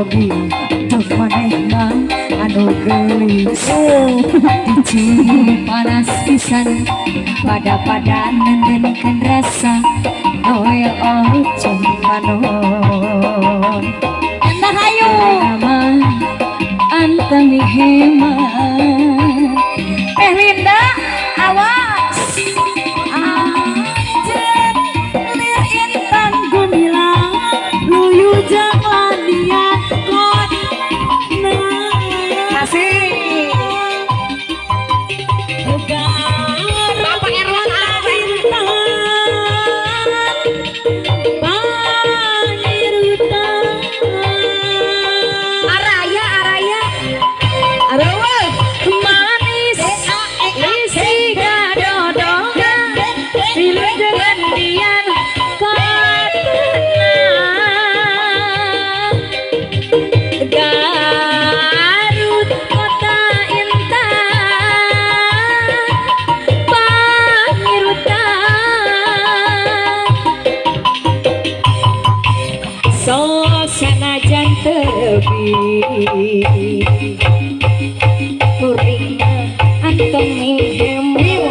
hobi jok manehna anu gelis dicium panas pisan pada nendenkeun rasa noel ojo panon nah ayo nama antemi hemat Linda awas anjen lir intan gemilang luyu jangan dia kon kasih Bapak Erwan Araya Arawa manis isi gadodonga silih dengan dian Garut kota intan pangirutan sosanajan tebih kuring antemi hemil